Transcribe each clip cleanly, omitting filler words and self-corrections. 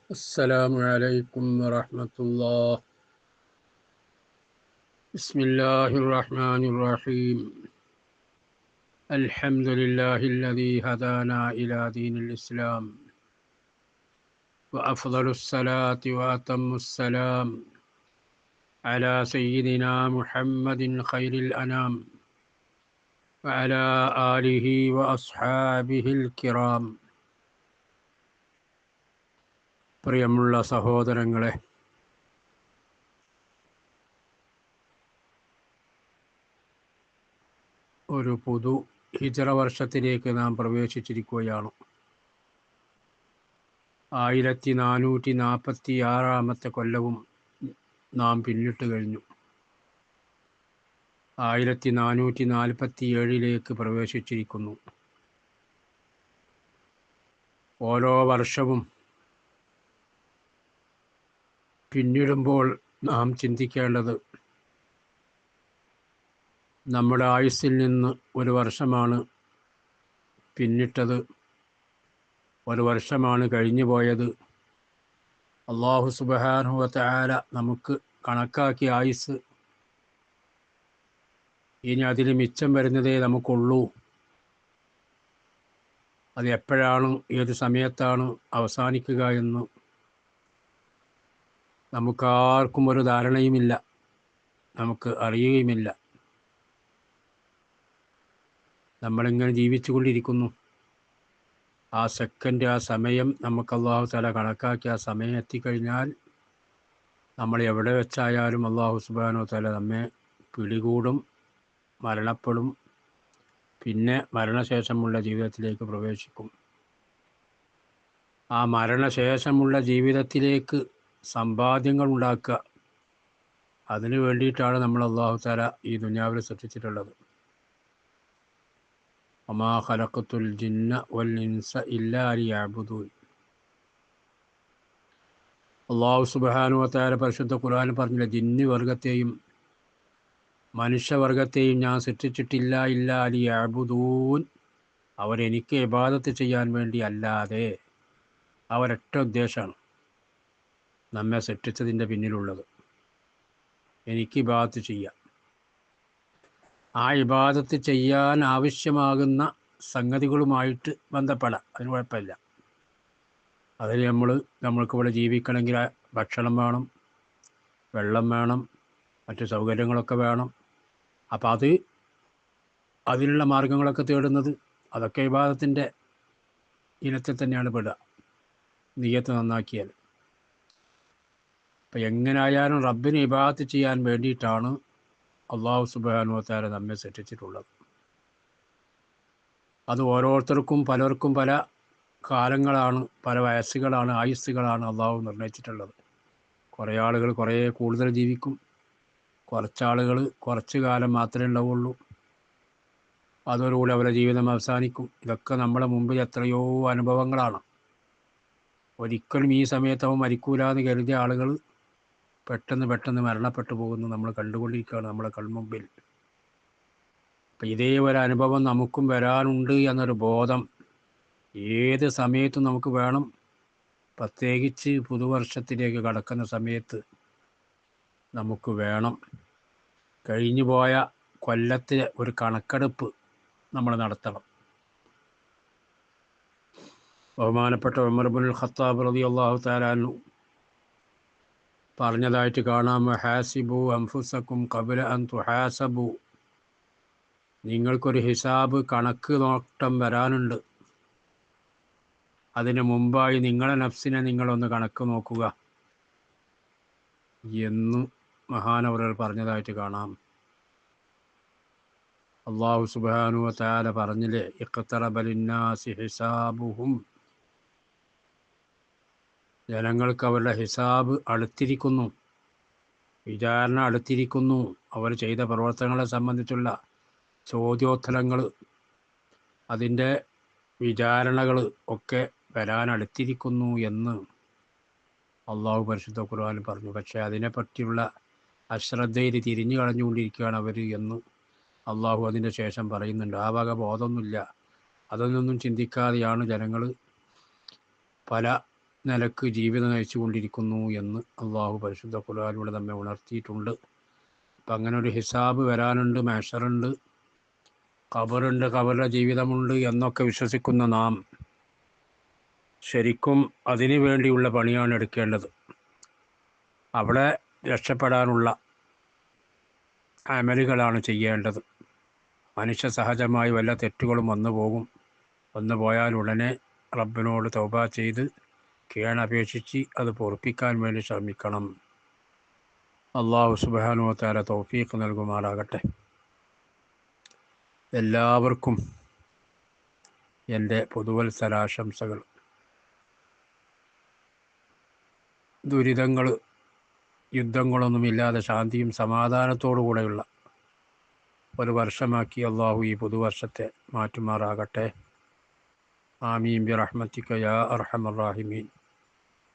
السلام عليكم ورحمة الله. بسم الله الرحمن الرحيم. الحمد لله الذي هدانا إلى دين الإسلام، وأفضل الصلاة وأتم السلام على سيدنا محمد خير الأنام وعلى آله وأصحابه الكرام. പ്രിയമുള്ള സഹോദരങ്ങളെ, ഒരു പുതു ഹിജറ വർഷത്തിലേക്ക് നാം പ്രവേശിച്ചിരിക്കുകയാണ്. 1446 കൊല്ലവും നാം പിന്നിട്ട് കഴിഞ്ഞു. 1447 പ്രവേശിച്ചിരിക്കുന്നു. ഓരോ വർഷവും പിന്നിടുമ്പോൾ നാം ചിന്തിക്കേണ്ടത്, നമ്മുടെ ആയുസ്സിൽ നിന്ന് ഒരു വർഷമാണ് പിന്നിട്ടത്, ഒരു വർഷമാണ് കഴിഞ്ഞു പോയത്. അല്ലാഹു സുബ്ഹാനഹു വ തആല നമുക്ക് കണക്കാക്കിയ ആയുസ് ഇനി അതിൽ മിച്ചം വരുന്നതേ നമുക്കുള്ളൂ. അത് എപ്പോഴാണ്, ഏത് സമയത്താണ് അവസാനിക്കുക എന്ന് നമുക്കാർക്കും ഒരു ധാരണയുമില്ല, നമുക്ക് അറിയുകയുമില്ല. നമ്മളിങ്ങനെ ജീവിച്ചു കൊണ്ടിരിക്കുന്നു. ആ സെക്കൻഡ്, ആ സമയം നമുക്ക് അല്ലാഹു തആല കണക്കാക്കി ആ സമയം എത്തിക്കഴിഞ്ഞാൽ നമ്മൾ എവിടെ വെച്ചായാലും അല്ലാഹു സുബ്ഹാനഹു വ തആല നമ്മെ പിടികൂടും, മരണപ്പെടും. പിന്നെ മരണശേഷമുള്ള ജീവിതത്തിലേക്ക് പ്രവേശിക്കും. ആ മരണശേഷമുള്ള ജീവിതത്തിലേക്ക് സമ്പാദ്യങ്ങൾ ഉണ്ടാക്കുക, അതിനു വേണ്ടിയിട്ടാണ് നമ്മൾ അല്ലാഹു തആല ഈ ദുനിയാവിൽ സൃഷ്ടിച്ചിട്ടുള്ളത്. വമാ ഖലഖത്തുൽ ജിന്ന വൽ ഇൻസ ഇല്ലാ ലിയഅ്ബുദൂൻ. അല്ലാഹു സുബ്ഹാനഹു വ തആല പരിശുദ്ധ ഖുർആനിൽ പറഞ്ഞില്ല, ജിന്ന് വർഗത്തെയും മനുഷ്യവർഗത്തെയും ഞാൻ സൃഷ്ടിച്ചിട്ടില്ല ഇല്ലാ ലിയഅ്ബുദൂൻ, അവരെനിക്ക് ഇബാദത്ത് ചെയ്യാൻ വേണ്ടി അല്ലാതെ. അവരൊറ്റ ഉദ്ദേശമാണ് നമ്മെ സൃഷ്ടിച്ചതിൻ്റെ പിന്നിലുള്ളത്, എനിക്ക് ഇബാദത്ത് ചെയ്യാം. ആ ഇബാദത്ത് ചെയ്യാൻ ആവശ്യമാകുന്ന സംഗതികളുമായിട്ട് ബന്ധപ്പെടാം, അതിന് കുഴപ്പമില്ല. അതിൽ നമ്മൾക്കിവിടെ ജീവിക്കണമെങ്കിൽ ഭക്ഷണം വേണം, വെള്ളം വേണം, മറ്റു സൗകര്യങ്ങളൊക്കെ വേണം. അപ്പം അതിനുള്ള മാർഗങ്ങളൊക്കെ തേടുന്നത് അതൊക്കെ ഇബാദത്തിൻ്റെ ഇനത്തിൽ തന്നെയാണ് പെടുക, നിയ്യത്ത് നന്നാക്കിയാൽ. അപ്പം എങ്ങനെയായാലും റബ്ബിന് ഇബാദത്ത് ചെയ്യാൻ വേണ്ടിയിട്ടാണ് അല്ലാഹു സുബ്ഹാനഹു വ തആല നമ്മെ സൃഷ്ടിച്ചിട്ടുള്ളത്. അത് ഓരോരുത്തർക്കും പലർക്കും പല കാലങ്ങളാണ്, പല വയസ്സുകളാണ്, ആയുസ്സുകളാണ് അല്ലാഹു നിർണയിച്ചിട്ടുള്ളത്. കുറേ ആളുകൾ കുറേ കൂടുതൽ ജീവിക്കും, കുറച്ചാളുകൾ കുറച്ച് കാലം മാത്രമേ ഉണ്ടാവുള്ളൂ, അതോടുകൂടി അവരുടെ ജീവിതം അവസാനിക്കും. ഇതൊക്കെ നമ്മുടെ മുമ്പിൽ എത്രയോ അനുഭവങ്ങളാണ്. ഒരിക്കലും ഈ സമയത്ത് അവൻ മരിക്കൂല എന്ന് കരുതിയ ആളുകൾ പെട്ടെന്ന് മരണപ്പെട്ടു പോകുന്നു നമ്മൾ കണ്ടുകൊണ്ടിരിക്കുകയാണ് നമ്മുടെ കൺമുമ്പിൽ. അപ്പം ഇതേ ഒരു അനുഭവം നമുക്കും വരാനുണ്ട് എന്നൊരു ബോധം ഏത് സമയത്തും നമുക്ക് വേണം. പ്രത്യേകിച്ച് പുതുവർഷത്തിലേക്ക് കടക്കുന്ന സമയത്ത് നമുക്ക് വേണം. കഴിഞ്ഞുപോയ കൊല്ലത്തെ ഒരു കണക്കെടുപ്പ് നമ്മൾ നടത്തണം. ബഹുമാനപ്പെട്ട ഉമർ ഇബ്നുൽ ഖത്താബ് റളിയല്ലാഹു തആല അൻഹു പറഞ്ഞതായിട്ട് കാണാം, ഹാസിബു അൻഫുസക്കും ഖബ്ല അൻ തുഹാസബു. നിങ്ങൾക്കൊരു ഹിസാബ്, കണക്ക് നോട്ടം വരാനുണ്ട്. അതിന് മുമ്പായി നിങ്ങളെ നഫ്സിനെ നിങ്ങളൊന്ന് കണക്ക് നോക്കുക എന്ന് മഹാനവറുകൾ പറഞ്ഞതായിട്ട് കാണാം. അല്ലാഹു സുബ്ഹാനഹു വ തആല പറഞ്ഞില്ലേ, ഇഖ്തറബ ലിന്നാസി ഹിസാബുഹും. ജനങ്ങൾക്ക് അവരുടെ ഹിസാബ് അടുത്തിരിക്കുന്നു, വിചാരണ അടുത്തിരിക്കുന്നു. അവർ ചെയ്ത പ്രവർത്തനങ്ങളെ സംബന്ധിച്ചുള്ള ചോദ്യോത്തരങ്ങൾ, അതിൻ്റെ വിചാരണകൾ ഒക്കെ വരാനടുത്തിരിക്കുന്നു എന്ന് അള്ളാഹു പരിശുദ്ധ ഖുർആനിൽ പറഞ്ഞു. പക്ഷേ അതിനെപ്പറ്റിയുള്ള അശ്രദ്ധയിൽ തിരിഞ്ഞു കളഞ്ഞുകൊണ്ടിരിക്കുകയാണ് അവർ എന്ന് അള്ളാഹു അതിൻ്റെ ശേഷം പറയുന്നുണ്ട്. ആ വക ബോധമൊന്നുമില്ല, അതൊന്നും ചിന്തിക്കാതെയാണ് ജനങ്ങൾ പല നിലക്ക് ജീവിതം നയിച്ചു കൊണ്ടിരിക്കുന്നു എന്ന് അള്ളാഹു പരിശുദ്ധ ഖുർആനിലൂടെ നമ്മെ ഉണർത്തിയിട്ടുണ്ട്. അപ്പം അങ്ങനെ ഒരു ഹിസാബ് വരാനുണ്ട്, മഹ്ശറുണ്ട്, ഖബറുണ്ട്, ഖബറിലെ ജീവിതമുണ്ട് എന്നൊക്കെ വിശ്വസിക്കുന്ന നാം ശരിക്കും അതിനു വേണ്ടിയുള്ള പണിയാണ് എടുക്കേണ്ടത്. അവിടെ രക്ഷപ്പെടാനുള്ള അമലുകളാണ് ചെയ്യേണ്ടത്. മനുഷ്യ സഹജമായി വല്ല തെറ്റുകളും വന്നു പോകും. വന്നു പോയാൽ ഉടനെ റബ്ബിനോട് തൗബ ചെയ്ത് കീഴപേക്ഷിച്ച് അത് പൊറുപ്പിക്കാൻ വേണ്ടി ശ്രമിക്കണം. അള്ളാഹു സുബ്ഹാനഹു വ തആല തൗഫീഖ് നൽകുമാറാകട്ടെ. എല്ലാവർക്കും എൻ്റെ പുതുവത്സരാശംസകൾ. ദുരിതങ്ങൾ, യുദ്ധങ്ങളൊന്നുമില്ലാതെ ശാന്തിയും സമാധാനത്തോടു കൂടെയുള്ള ഒരു വർഷമാക്കി അള്ളാഹു ഈ പുതുവർഷത്തെ മാറ്റുമാറാകട്ടെ. ആമീൻ ബിറഹ്മതിക യാ അർഹമർ റാഹിമീൻ.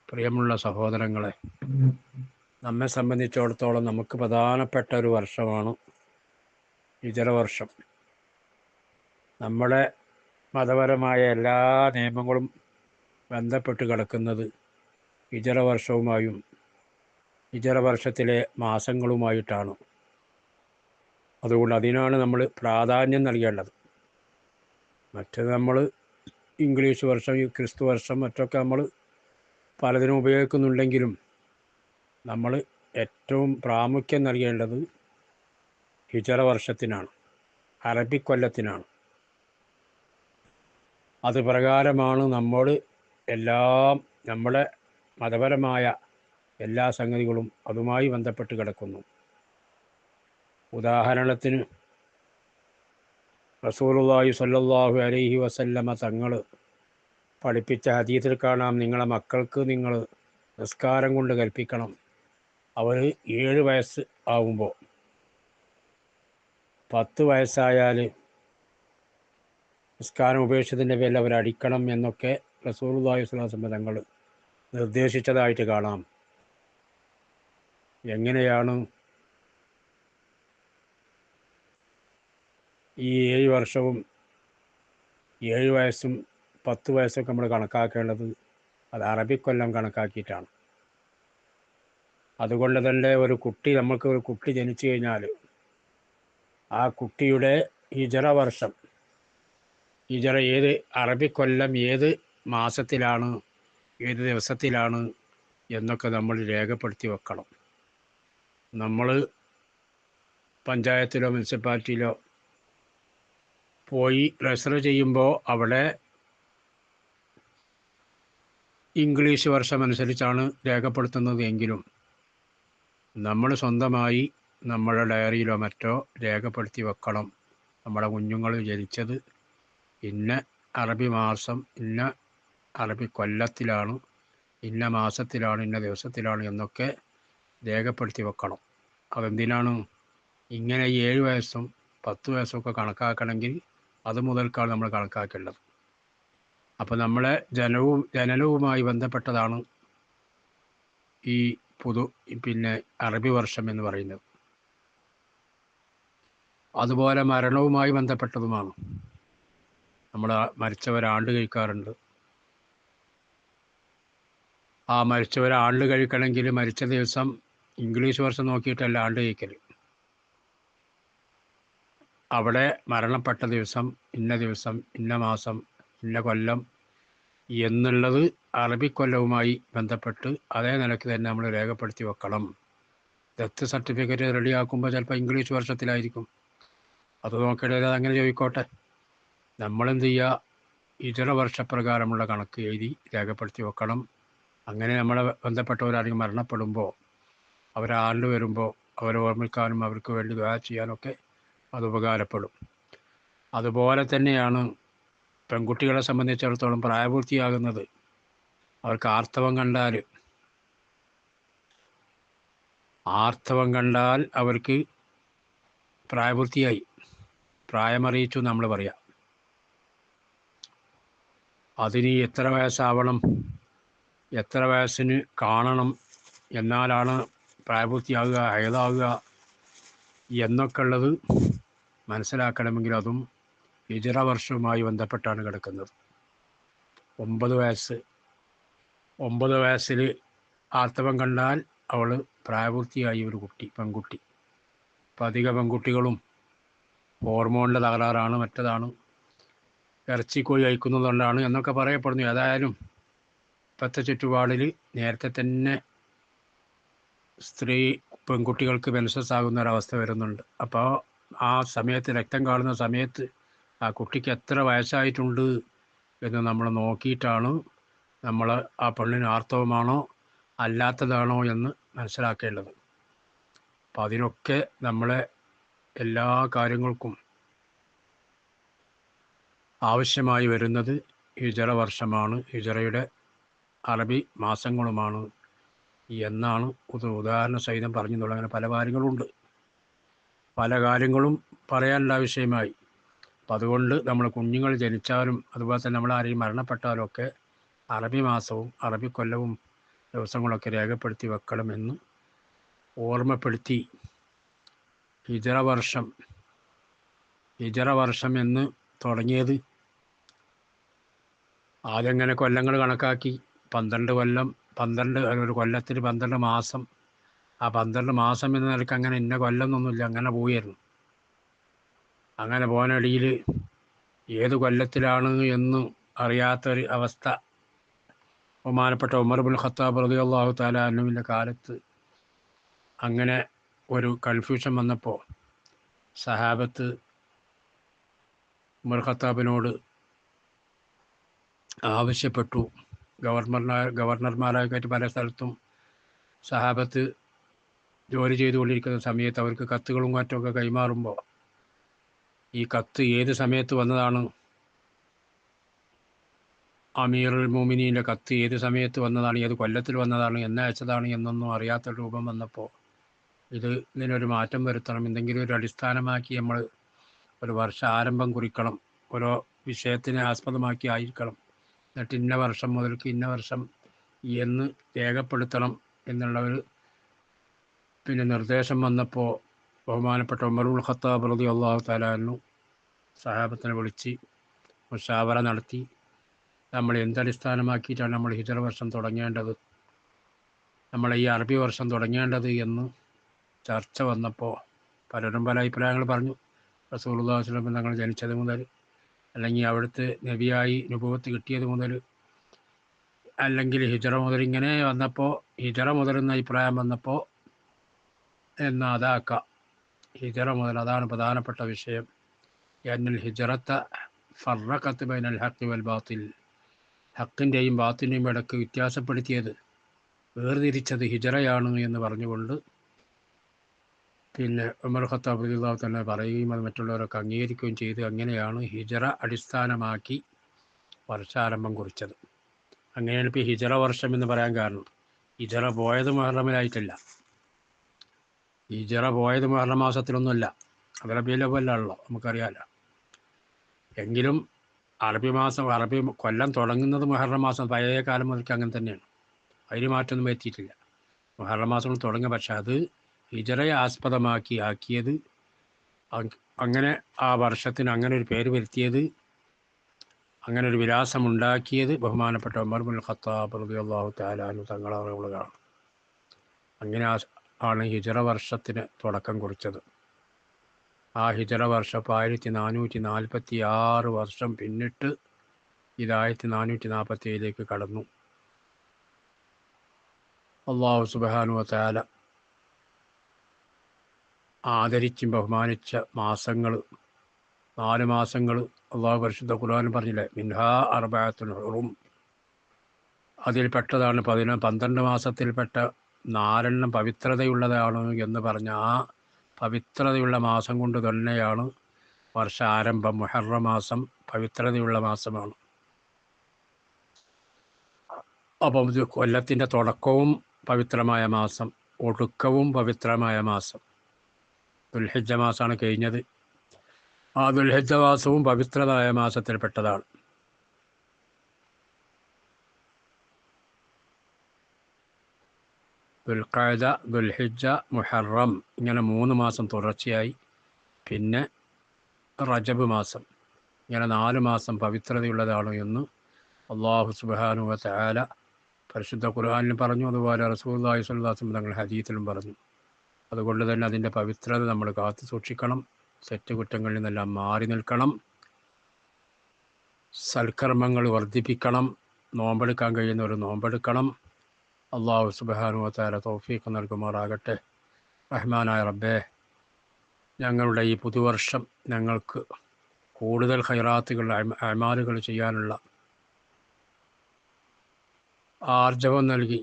പ്രിയമുള്ള സഹോദരങ്ങളെ, നമ്മെ സംബന്ധിച്ചിടത്തോളം നമുക്ക് പ്രധാനപ്പെട്ട ഒരു വർഷമാണ് ഹിജറ വർഷം. നമ്മുടെ മതപരമായ എല്ലാ നിയമങ്ങളും ബന്ധപ്പെട്ട് കിടക്കുന്നത് ഹിജറ വർഷവുമായും ഹിജറ വർഷത്തിലെ മാസങ്ങളുമായിട്ടാണ്. അതുകൊണ്ട് അതിനാണ് നമ്മൾ പ്രാധാന്യം നൽകേണ്ടത്. മറ്റത് നമ്മൾ ഇംഗ്ലീഷ് വർഷം, ക്രിസ്തു വർഷം, മറ്റൊക്കെ നമ്മൾ പലതിനും ഉപയോഗിക്കുന്നുണ്ടെങ്കിലും നമ്മൾ ഏറ്റവും പ്രാമുഖ്യം നൽകേണ്ടത് ഹിജറ വർഷത്തിനാണ്, അറബിക്കൊല്ലത്തിനാണ്. അത് പ്രകാരമാണ് നമ്മൾ എല്ലാം, നമ്മുടെ മതപരമായ എല്ലാ സംഗതികളും അതുമായി ബന്ധപ്പെട്ട് കിടക്കുന്നു. ഉദാഹരണത്തിന് റസൂലുള്ളാഹി സ്വല്ലല്ലാഹു അലൈഹി വസല്ലമ തങ്ങൾ പഠിപ്പിച്ച ഹദീസിൽ കാണാം, നിങ്ങളെ മക്കൾക്ക് നിങ്ങൾ നിസ്കാരം കൊണ്ട് കൽപ്പിക്കണം. അവർ 7 വയസ്സ് ആകുമ്പോൾ, 10 വയസ്സായാൽ നിസ്കാരം ഉപേക്ഷിച്ചതിൻ്റെ പേരിൽ അവരടിക്കണം എന്നൊക്കെ റസൂലുള്ളാഹി സ്വല്ലല്ലാഹു അലൈഹി വസല്ലം തങ്ങൾ നിർദ്ദേശിച്ചതായിട്ട് കാണാം. എങ്ങനെയാണ് ഈ 7 വർഷവും 7 വയസ്സും 10 വയസ്സൊക്കെ നമ്മൾ കണക്കാക്കേണ്ടത്? അത് അറബിക്കൊല്ലം കണക്കാക്കിയിട്ടാണ്. അതുകൊണ്ട് തന്നെ നമുക്ക് ഒരു കുട്ടി ജനിച്ചു കഴിഞ്ഞാൽ ആ കുട്ടിയുടെ ഹിജറ വർഷം, ഹിജറ ഏത് അറബിക്കൊല്ലം ഏത് മാസത്തിലാണ്, ഏത് ദിവസത്തിലാണ് എന്നൊക്കെ നമ്മൾ രേഖപ്പെടുത്തി വെക്കണം. നമ്മൾ പഞ്ചായത്തിലോ മുനിസിപ്പാലിറ്റിയിലോ പോയി രജിസ്റ്റർ ചെയ്യുമ്പോൾ അവിടെ ഇംഗ്ലീഷ് വർഷമനുസരിച്ചാണ് രേഖപ്പെടുത്തുന്നത് എങ്കിലും നമ്മൾ സ്വന്തമായി നമ്മുടെ ഡയറിയിലോ മറ്റോ രേഖപ്പെടുത്തി വെക്കണം. നമ്മുടെ കുഞ്ഞുങ്ങൾ ജനിച്ചത് ഇന്ന അറബി മാസം, ഇന്ന അറബി കൊല്ലത്തിലാണ്, ഇന്ന മാസത്തിലാണ്, ഇന്ന ദിവസത്തിലാണ് എന്നൊക്കെ രേഖപ്പെടുത്തി വെക്കണം. അതെന്തിനാണ്? ഇങ്ങനെ 7 വയസ്സും 10 വയസ്സൊക്കെ കണക്കാക്കണമെങ്കിൽ അത് മുതൽക്കാണ് നമ്മൾ കണക്കാക്കേണ്ടത്. അപ്പോൾ നമ്മളെ ജനനവുമായി ബന്ധപ്പെട്ടതാണ് ഈ അറബി വർഷം എന്ന് പറയുന്നത്. അതുപോലെ മരണവുമായി ബന്ധപ്പെട്ടതുമാണ്. നമ്മൾ മരിച്ചവരാണ്ട് കഴിക്കാറുണ്ട്. ആ മരിച്ചവരാണ്ട് കഴിക്കണമെങ്കിൽ മരിച്ച ദിവസം ഇംഗ്ലീഷ് വർഷം നോക്കിയിട്ടല്ല ആണ്ട് കഴിക്കൽ. അവിടെ മരണപ്പെട്ട ദിവസം, ഇന്ന മാസം, ഇന്ന കൊല്ലം എന്നുള്ളത് അറബിക്കൊല്ലവുമായി ബന്ധപ്പെട്ട് അതേ നിലയ്ക്ക് തന്നെ നമ്മൾ രേഖപ്പെടുത്തി വെക്കണം. ഡെത്ത് സർട്ടിഫിക്കറ്റ് റെഡിയാക്കുമ്പോൾ ചിലപ്പോൾ ഇംഗ്ലീഷ് വർഷത്തിലായിരിക്കും. അത് നോക്കേണ്ടത് അങ്ങനെ ചോദിക്കോട്ടെ. നമ്മളെന്ത് ചെയ്യുക? ഹിജറ വർഷപ്രകാരമുള്ള കണക്ക് എഴുതി രേഖപ്പെടുത്തി വെക്കണം. അങ്ങനെ നമ്മളെ ബന്ധപ്പെട്ടവരാരെങ്കിലും മരണപ്പെടുമ്പോൾ, അവരാണ്ട് വരുമ്പോൾ അവരെ ഓർമ്മിക്കാനും അവർക്ക് വേണ്ടി ദുആ ചെയ്യാനൊക്കെ അത് ഉപകാരപ്പെടും. അതുപോലെ തന്നെയാണ് പെൺകുട്ടികളെ സംബന്ധിച്ചിടത്തോളം പ്രായപൂർത്തിയാകുന്നത്. അവർക്ക് ആർത്തവം കണ്ടാൽ അവർക്ക് പ്രായപൂർത്തിയായി, പ്രായമറിയിച്ചു നമ്മൾ പറയാം. അതിന് എത്ര വയസ്സാവണം, എത്ര വയസ്സിന് കാണണം, എന്നാലാണ് പ്രായപൂർത്തിയാകുക, ഹൈദാകുക എന്നൊക്കെ ഉള്ളത് മനസ്സിലാക്കണമെങ്കിൽ അതും ഹിജറ വർഷവുമായി ബന്ധപ്പെട്ടാണ് കിടക്കുന്നത്. 9 വയസ്സ്, 9 വയസ്സിൽ ആർത്തവം കണ്ടാൽ അവൾ പ്രായപൂർത്തിയായി ഒരു പെൺകുട്ടി. ഇപ്പം അധിക പെൺകുട്ടികളും ഹോർമോണിൻ്റെ തകരാറാണ്, മറ്റതാണ്, ഇറച്ചിക്കോഴി കഴിക്കുന്നതുകൊണ്ടാണ് എന്നൊക്കെ പറയപ്പെടുന്നു. ഏതായാലും ഇപ്പോഴത്തെ ചുറ്റുപാടിൽ നേരത്തെ തന്നെ പെൺകുട്ടികൾക്ക് മെൻസസ് ആകുന്ന ഒരവസ്ഥ വരുന്നുണ്ട്. അപ്പോൾ ആ സമയത്ത് രക്തം കാണുന്ന സമയത്ത് ആ കുട്ടിക്ക് എത്ര വയസ്സായിട്ടുണ്ട് എന്ന് നമ്മൾ നോക്കിയിട്ടാണ് നമ്മൾ ആ പെണ്ണിന് ആർത്തവമാണോ അല്ലാത്തതാണോ എന്ന് മനസ്സിലാക്കേണ്ടത്. അപ്പം അതിനൊക്കെ നമ്മളെ എല്ലാ കാര്യങ്ങൾക്കും ആവശ്യമായി വരുന്നത് ഹിജറ വർഷമാണ്, ഹിജറയുടെ അറബി മാസങ്ങളുമാണ് എന്നാണ് ഉദാഹരണ സഹിതം പറഞ്ഞു തുടങ്ങുന്ന അങ്ങനെ പല കാര്യങ്ങളുണ്ട്. പല കാര്യങ്ങളും പറയാനുള്ള വിഷയമായി. അപ്പം അതുകൊണ്ട് നമ്മൾ കുഞ്ഞുങ്ങൾ ജനിച്ചാലും അതുപോലെ തന്നെ നമ്മൾ ആരെയും മരണപ്പെട്ടാലും ഒക്കെ അറബി മാസവും അറബി കൊല്ലവും ദിവസങ്ങളൊക്കെ രേഖപ്പെടുത്തി വെക്കണമെന്ന് ഓർമ്മപ്പെടുത്തി ഹിജറ വർഷം എന്ന് തുടങ്ങിയത് ആദ്യം ഇങ്ങനെ കൊല്ലങ്ങൾ കണക്കാക്കി 12 കൊല്ലം, ഒരു കൊല്ലത്തിൽ 12 മാസം. ആ 12 മാസം എന്ന നിലയ്ക്ക് അങ്ങനെ ഇന്ന കൊല്ലം എന്നൊന്നുമില്ല, അങ്ങനെ പോയിരുന്നു. അങ്ങനെ പോകാനിടയിൽ ഏത് കൊല്ലത്തിലാണ് എന്ന് അറിയാത്തൊരു അവസ്ഥ ബഹുമാനപ്പെട്ട ഉമർ ഇബ്നുൽ ഖത്താബ് റളിയല്ലാഹു തആല അൻഹുവിൻ്റെ കാലത്ത് അങ്ങനെ ഒരു കൺഫ്യൂഷൻ വന്നപ്പോൾ സഹാബത്ത് ഉമർ ഖത്താബിനോട് ആവശ്യപ്പെട്ടു. ഗവർണർമാരായിട്ട് പല സ്ഥലത്തും സഹാബത്ത് ജോലി ചെയ്തുകൊണ്ടിരിക്കുന്ന സമയത്ത് അവർക്ക് കത്തുകളും മറ്റുമൊക്കെ കൈമാറുമ്പോൾ ഈ കത്ത് ഏത് സമയത്ത് വന്നതാണ്, അമീറുൽ മുഅ്മിനീൻ്റെ കത്ത് ഏത് സമയത്ത് വന്നതാണ്, ഏത് കൊല്ലത്തിൽ വന്നതാണ്, എന്നയച്ചതാണ് എന്നൊന്നും അറിയാത്ത രൂപം വന്നപ്പോൾ ഇതിനൊരു മാറ്റം വരുത്തണം, എന്തെങ്കിലും ഒരു അടിസ്ഥാനമാക്കി നമ്മൾ ഒരു വർഷ ആരംഭം കുറിക്കണം, ഓരോ വിഷയത്തിനെ ആസ്പദമാക്കി ആയിരിക്കണം, എന്നിട്ട് ഇന്ന വർഷം മുതൽക്ക് ഇന്ന വർഷം എന്ന് രേഖപ്പെടുത്തണം എന്നുള്ള ഒരു നിർദ്ദേശം വന്നപ്പോൾ ബഹുമാനപ്പെട്ട ഉമർ ഇബ്നുൽ ഖത്താബ് റളിയല്ലാഹു തആല അൻഹു സഹാബത്തിനെ വിളിച്ച് മുശാവറ നടത്തി. നമ്മൾ എന്തടിസ്ഥാനമാക്കിയിട്ടാണ് നമ്മൾ ഹിജറ വർഷം തുടങ്ങേണ്ടത്, നമ്മൾ ഈ അറബി വർഷം തുടങ്ങേണ്ടത് എന്ന് ചർച്ച വന്നപ്പോൾ പലരും പല അഭിപ്രായങ്ങൾ പറഞ്ഞു. റസൂലുള്ളാഹി സ്വല്ലല്ലാഹു അലൈഹി വസല്ലം തങ്ങൾ ജനിച്ചത് മുതൽ, അല്ലെങ്കിൽ അവിടുത്തെ നബിയായി നുബുവത്ത് കിട്ടിയത് മുതൽ, അല്ലെങ്കിൽ ഹിജറ മുതൽ, ഇങ്ങനെ വന്നപ്പോൾ ഹിജറ മുതൽ എന്ന അഭിപ്രായം വന്നപ്പോൾ എന്നാൽ അതാക്കാം, ഹിജറ മുതൽ, അതാണ് പ്രധാനപ്പെട്ട വിഷയം. അന്നൽ ഹിജറത്ത ഫർറഖത്ത് ബൈനൽ ഹഖ് വൽ ബാത്തിൽ, ഹക്കിൻ്റെയും ബാത്തിൻ്റെയും ഇടയ്ക്ക് വ്യത്യാസപ്പെടുത്തിയത്, വേർതിരിച്ചത് ഹിജറയാണ് എന്ന് പറഞ്ഞുകൊണ്ട് ഉമർ ഖത്താബ് റളിയല്ലാഹു തന്നെ പറയുകയും അത് മറ്റുള്ളവരൊക്കെ അംഗീകരിക്കുകയും ചെയ്ത് അങ്ങനെയാണ് ഹിജറ അടിസ്ഥാനമാക്കി വർഷാരംഭം കുറിച്ചത്. അങ്ങനെയാണ് ഇപ്പോൾ ഹിജറ വർഷം എന്ന് പറയാൻ കാരണം. ഹിജറ പോയത് മുഹറമിലായിട്ടല്ല, ഹിജറ പോയത് മുഹറം മാസത്തിലൊന്നുമല്ല, അത് റബീഉൽ അവ്വലാണല്ലോ, നമുക്കറിയാമല്ലോ. എങ്കിലും അറബി കൊല്ലം തുടങ്ങുന്നത് മുഹറം മാസം, പഴയ കാലം മുതൽക്ക് അങ്ങനെ തന്നെയാണ്, അതിന് മാറ്റമൊന്നും വരുത്തിയിട്ടില്ല. മുഹറം മാസം തുടങ്ങുക, പക്ഷെ അത് ഹിജറയെ ആസ്പദമാക്കി ആക്കിയത്, അങ്ങനെ ആ വർഷത്തിന് അങ്ങനെ ഒരു പേര് വരുത്തിയത്, അങ്ങനെ ഒരു വിലാസമുണ്ടാക്കിയത് ബഹുമാനപ്പെട്ട ഉമർ ഇബ്നുൽ ഖത്താബ് റളിയല്ലാഹു തആല അൻഹു തങ്ങളാണ്. അങ്ങനെ ആണ് ഹിജറ വർഷത്തിന് തുടക്കം കുറിച്ചത്. ആ ഹിജറ വർഷം 1446 വർഷം പിന്നിട്ട് ഇത് 1447 കടന്നു. അല്ലാഹു സുബ്ഹാനഹു വ തആല ആദരിച്ചും ബഹുമാനിച്ച മാസങ്ങൾ, 4 മാസങ്ങൾ അള്ളാഹു പരിശുദ്ധ ഖുർആനിൽ പറഞ്ഞില്ലേ, മിൻഹാ അർബഅത്തുൻ ഹുറും, അതിൽപ്പെട്ടതാണ് 12 മാസത്തിൽപ്പെട്ട 4 പവിത്രതയുള്ളതാണ് എന്ന് പറഞ്ഞ ആ പവിത്രതയുള്ള മാസം കൊണ്ട് തന്നെയാണ് വർഷാരംഭം. മുഹറം മാസം പവിത്രതയുള്ള മാസമാണ്. അപ്പം ഇത് കൊല്ലത്തിൻ്റെ തുടക്കവും പവിത്രമായ മാസം, ഒടുക്കവും പവിത്രമായ മാസം. ദുൽഹിജ്ജ മാസമാണ് കഴിഞ്ഞത്. ആ ദുൽഹിജ്ജ മാസവും പവിത്രമായ മാസത്തിൽപ്പെട്ടതാണ്. ദുൽഖഅദ, ദുൽഹിജ്ജ, മുഹറം, ഇങ്ങനെ 3 മാസം തുടർച്ചയായി, പിന്നെ റജബ് മാസം, ഇങ്ങനെ 4 മാസം പവിത്രതയുള്ളതാണ് എന്ന് അല്ലാഹു സുബ്ഹാനഹു വ തആല പരിശുദ്ധ ഖുർആനിൽ പറഞ്ഞു, അതുപോലെ റസൂലുള്ളാഹി സ്വല്ലല്ലാഹു അലൈഹി വസല്ലം തങ്ങൾ ഹദീസിലും പറഞ്ഞു. അതുകൊണ്ട് തന്നെ അതിൻ്റെ പവിത്രത നമ്മൾ കാത്തു സൂക്ഷിക്കണം. തെറ്റുകുറ്റങ്ങളിൽ നിന്നെല്ലാം മാറി നിൽക്കണം. സൽക്കർമ്മങ്ങൾ വർദ്ധിപ്പിക്കണം. നോമ്പെടുക്കാൻ കഴിയുന്നവർ നോമ്പെടുക്കണം. അള്ളാഹു സുബ്ഹാനഹു വ തആല തൗഫീഖ് നൽകുമാറാകട്ടെ. റഹ്മാനായ റബ്ബേ, ഞങ്ങളുടെ ഈ പുതുവർഷം ഞങ്ങൾക്ക് കൂടുതൽ ഖൈറാത്തുകൾ, അമാലുകൾ ചെയ്യാനുള്ള ആർജവം നൽകി,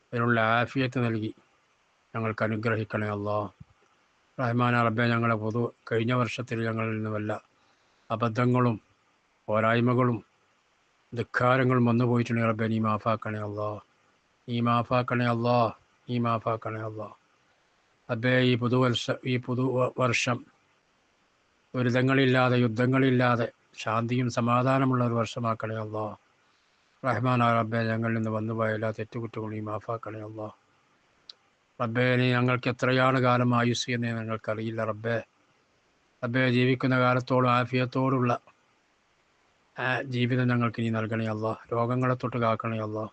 അതിനുള്ള ആഫിയത്ത് നൽകി ഞങ്ങൾക്ക് അനുഗ്രഹിക്കണേ അല്ലാഹ്. റഹ്മാനായ റബ്ബേ, ഞങ്ങളെ കഴിഞ്ഞ വർഷത്തിൽ ഞങ്ങളിൽ നിന്ന് വല്ല അബദ്ധങ്ങളും പോരായ്മകളും ധിക്കാരങ്ങളും വന്നു പോയിട്ടുണ്ടെങ്കിൽ റബ്ബേ, നീ മാഫാക്കണേ അല്ലാഹ്, നീ മാഫാക്കണേ അല്ലാഹ്, നീ മാഫാക്കണേ അല്ലാഹ്. റബ്ബേ, ഈ പുതുവർഷം ദുരിതങ്ങളില്ലാതെ, യുദ്ധങ്ങളില്ലാതെ ശാന്തിയും സമാധാനമുള്ള ഒരു വർഷമാക്കണേ അല്ലാഹ്. റഹ്മാനായ റബ്ബേ, ഞങ്ങളിൽ നിന്ന് വന്നുപോയ എല്ലാ തെറ്റുകുറ്റങ്ങളും നീ മാഫാക്കണേ അല്ലാഹ്. റബ്ബേ, നീ ഞങ്ങൾക്ക് എത്രയാണ് കാലം ആയുസ് എന്ന് ഞങ്ങൾക്കറിയില്ല റബ്ബേ. റബ്ബേ, ജീവിക്കുന്ന കാലത്തോളം ആഫിയത്തോടുള്ള ജീവിതം ഞങ്ങൾക്ക് നീ നൽകണേ അല്ലാഹ്. രോഗങ്ങളെ തൊട്ട് കാക്കണേ അല്ലാഹ്.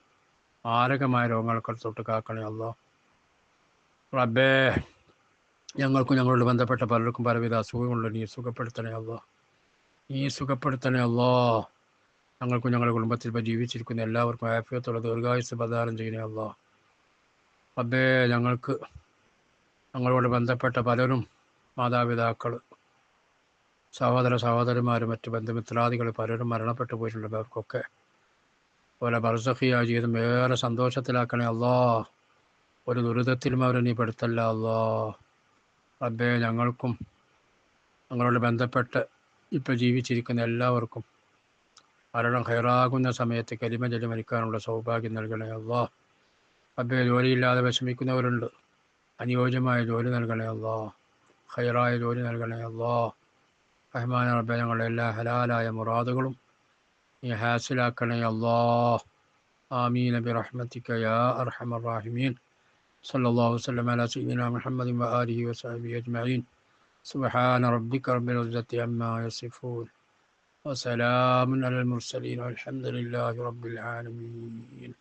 മാരകമായ രോഗങ്ങളെ തൊട്ട് കാക്കണേ അല്ലാഹ്. റബ്ബേ, ഞങ്ങൾക്കും ഞങ്ങളോട് ബന്ധപ്പെട്ട പലർക്കും പലവിധ അസുഖങ്ങളുണ്ട്, നീ സുഖപ്പെടുത്തണേ അല്ലാഹ്, നീ സുഖപ്പെടുത്തണേ അല്ലാഹ്. ഞങ്ങൾക്കും ഞങ്ങളുടെ കുടുംബത്തിൽ ഇപ്പോൾ ജീവിച്ചിരിക്കുന്ന എല്ലാവർക്കും ആഫിയത്തുള്ള ദീർഘായുസ്സ് പ്രദാനം ചെയ്യണേ അല്ലാഹ്. റബ്ബേ, ഞങ്ങളോട് ബന്ധപ്പെട്ട പലരും, മാതാപിതാക്കൾ, സഹോദരന്മാരും മറ്റ് ബന്ധുമിത്രാദികൾ പലരും മരണപ്പെട്ടു പോയിട്ടുണ്ട്. അവർക്കൊക്കെ പോലെ ബർസഖിയായ ജീവിതം ഏറെ സന്തോഷത്തിലാക്കണേ അല്ലാഹ്. ഒരു ദുരിതത്തിലും അവരെ നീ പെടുത്തല്ല അല്ലാഹ്. റബ്ബേ, ഞങ്ങൾക്കും ഞങ്ങളോട് ബന്ധപ്പെട്ട് ഇപ്പോൾ ജീവിച്ചിരിക്കുന്ന എല്ലാവർക്കും മരണം ഖൈറാകുന്ന സമയത്ത് കലിമ ചൊല്ലി മരിക്കാനുള്ള സൗഭാഗ്യം നൽകണേ അല്ലാഹ്. റബ്ബേ, ജോലിയില്ലാതെ വിഷമിക്കുന്നവരുണ്ട്, അനുയോജ്യമായ ജോലി നൽകണേ അല്ലാഹ്, ഖൈറായ ജോലി നൽകണേ അല്ലാഹ്. റഹ്മാൻ റബ്ബേ, ഞങ്ങളുടെ എല്ലാ ഹലാലായ മുറാദുകളും നീ ഹാസിലാക്കണേ അല്ലാഹ്. ആമീൻ ബിറഹ്മതിക യാ അർഹമർ റഹീമീൻ. സല്ലല്ലാഹു വസല്ലം അലാ സയ്യിദിനാ മുഹമ്മദിൻ വ ആലിഹി വസഹ്ബിഹി അജ്മഈൻ. സുബ്ഹാന റബ്ബിക റബ്ബിൽ ഇസ്സത്തി അമ്മാ യസിഫൂൻ വസലാമുൻ അലൽ മുർസലീൻ വൽഹംദുലില്ലാഹി റബ്ബിൽ ആലമീൻ.